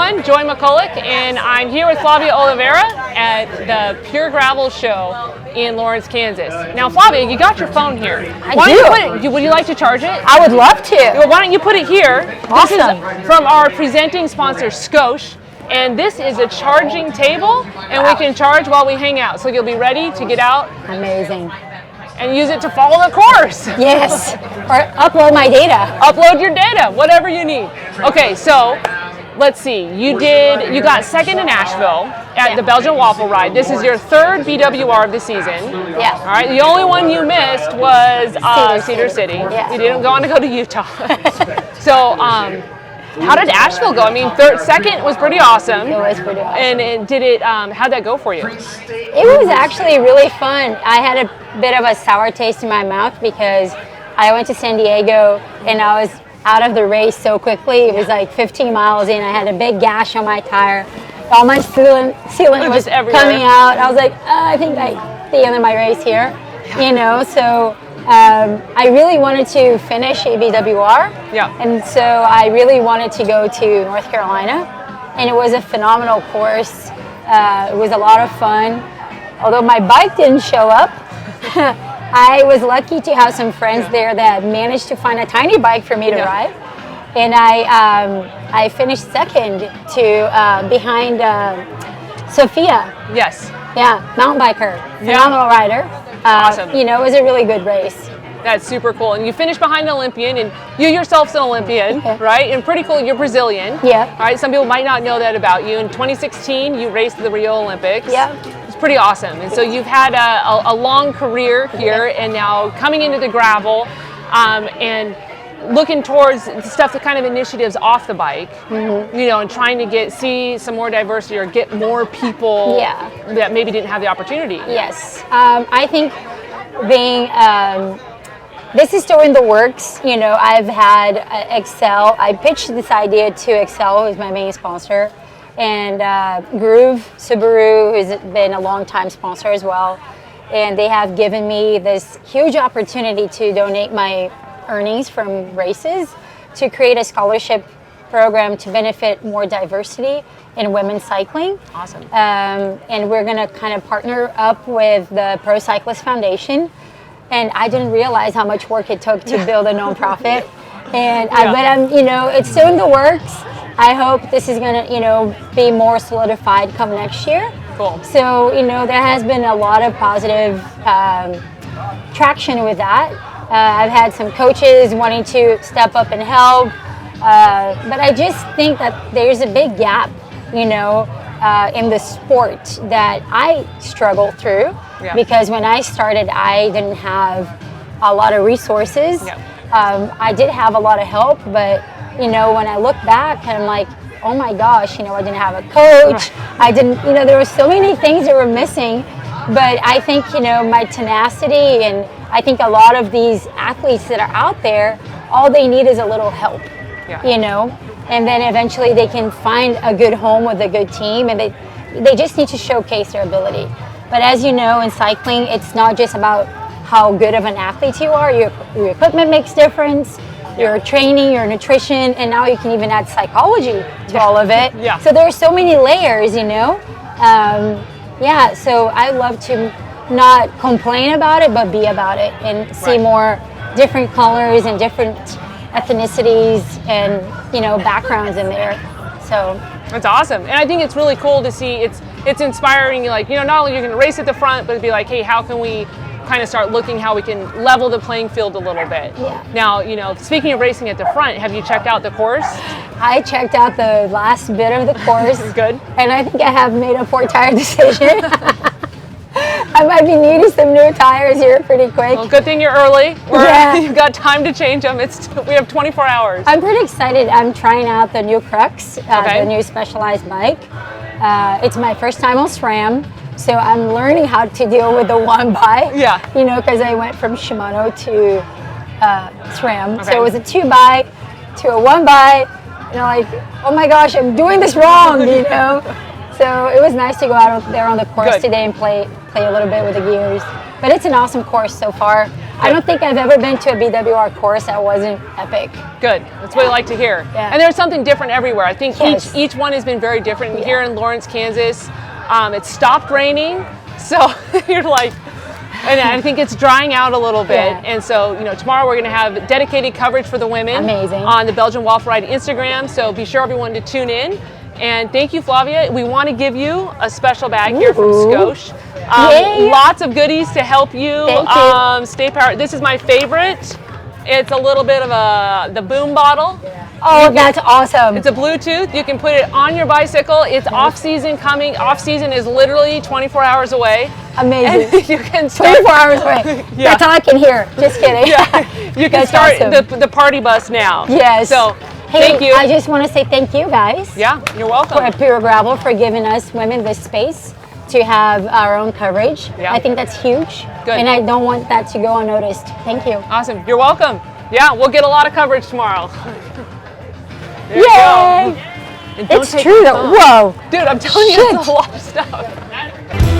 everyone, Joy McCulloch, and I'm here with Flavia Olivera at the Pure Gravel Show in Lawrence, Kansas. Now, Flavia, you got your phone here. Would you like to charge it? I would love to. Well, why don't you put it here? Awesome. This is from our presenting sponsor, Scosh, and this is a charging table, and we can charge while we hang out, so you'll be ready to get out. Amazing. And use it to follow the course. Yes, or upload my data. Upload your data, whatever you need. Okay, so let's see. You got second in Asheville at the Belgian Waffle ride. This is your third BWR of the season. Yeah. All right. The only one you missed was Cedar City. Yeah. You didn't go on to go to Utah. So, how did Asheville go? I mean, second was pretty awesome. It was pretty awesome. And how'd that go for you? It was actually really fun. I had a bit of a sour taste in my mouth because I went to San Diego and I was out of the race so quickly. It was like 15 miles in. I had a big gash on my tire. All my sealant was coming out. I was like, I think the end of my race here, you know. So I really wanted to finish a BWR. Yeah. And so I really wanted to go to North Carolina, and it was a phenomenal course. It was a lot of fun. Although my bike didn't show up, I was lucky to have some friends there that managed to find a tiny bike for me to ride. And I finished second to behind Sophia. Yes. Yeah, mountain biker, phenomenal rider. Awesome. You know, it was a really good race. That's super cool. And you finished behind an Olympian, and you yourself's an Olympian, right? And pretty cool, you're Brazilian. Yeah. All right, some people might not know that about you. In 2016, you raced the Rio Olympics. Yeah. It's pretty awesome. And so you've had a long career here, and now coming into the gravel, and looking towards stuff, the kind of initiatives off the bike, you know, and trying to see some more diversity or get more people that maybe didn't have the opportunity. Yes. I think this is still in the works. You know, I've had Excel. I pitched this idea to Excel, who's my main sponsor, and Groove Subaru, who's been a long-time sponsor as well. And they have given me this huge opportunity to donate my earnings from races to create a scholarship program to benefit more diversity in women's cycling. Awesome. And we're going to kind of partner up with the Pro Cyclist Foundation. And I didn't realize how much work it took to build a nonprofit. And but you know, it's still in the works. I hope this is going to, be more solidified come next year. Cool. So, there has been a lot of positive traction with that. I've had some coaches wanting to step up and help, but I just think that there's a big gap, in the sport that I struggle through because when I started, I didn't have a lot of resources. I did have a lot of help, but when I look back, I'm like, oh my gosh, I didn't have a coach. I didn't, there were so many things that were missing. But I think, my tenacity, and I think a lot of these athletes that are out there, all they need is a little help, and then eventually they can find a good home with a good team, and they just need to showcase their ability. But as you know, in cycling, it's not just about how good of an athlete you are. Your equipment makes difference, your training, your nutrition, and now you can even add psychology to all of it. So there's so many layers, so I love to not complain about it, but be about it and see more different colors and different ethnicities and, backgrounds in there. So that's awesome. And I think it's really cool to see. It's inspiring, not only you're going to race at the front, but be like, hey, how can we kind of start looking how we can level the playing field a little bit. Now, speaking of racing at the front, have you checked out the course? I checked out the last bit of the course. Good. And I think I have made a poor tire decision. I might be needing some new tires here pretty quick. Well, good thing you're early. You've got time to change them. We have 24 hours. I'm pretty excited. I'm trying out the new Crux, the new Specialized bike. It's my first time on SRAM. So I'm learning how to deal with the one by, because I went from Shimano to SRAM. So it was a 2x to a 1x, like, oh my gosh, I'm doing this wrong, So it was nice to go out there on the course today and play a little bit with the gears. But it's an awesome course so far. I don't think I've ever been to a BWR course that wasn't epic. Good. That's what I like to hear. Yeah. And there's something different everywhere. I think Yes. each one has been very different. Here in Lawrence, Kansas, it stopped raining, so you're like, and I think it's drying out a little bit. Yeah. And so, tomorrow we're going to have dedicated coverage for the women. Amazing. On the Belgian Waffle Ride Instagram. So be sure everyone to tune in. And thank you, Flavia. We want to give you a special bag here from Scotia. Yay. Lots of goodies to help you, Thank you. stay powered. This is my favorite. It's a little bit of the boom bottle. Oh, that's awesome. It's a Bluetooth. You can put it on your bicycle. It's off season coming. Off season is literally 24 hours away. Amazing. And you can start 24 hours away. Yeah. That's all I can hear. Just kidding. Yeah, you can That's start awesome. the party bus now. Yes. So Hey, thank you. I just want to say thank you guys. Yeah, you're welcome. For Pure Gravel for giving us women this space to have our own coverage. Yeah. I think that's huge. Good. And I don't want that to go unnoticed. Thank you. Awesome. You're welcome. Yeah, we'll get a lot of coverage tomorrow. There you Yay! go. And don't It's take true your though. phone. Whoa. Dude, I'm telling you, it's Shit. a lot of stuff.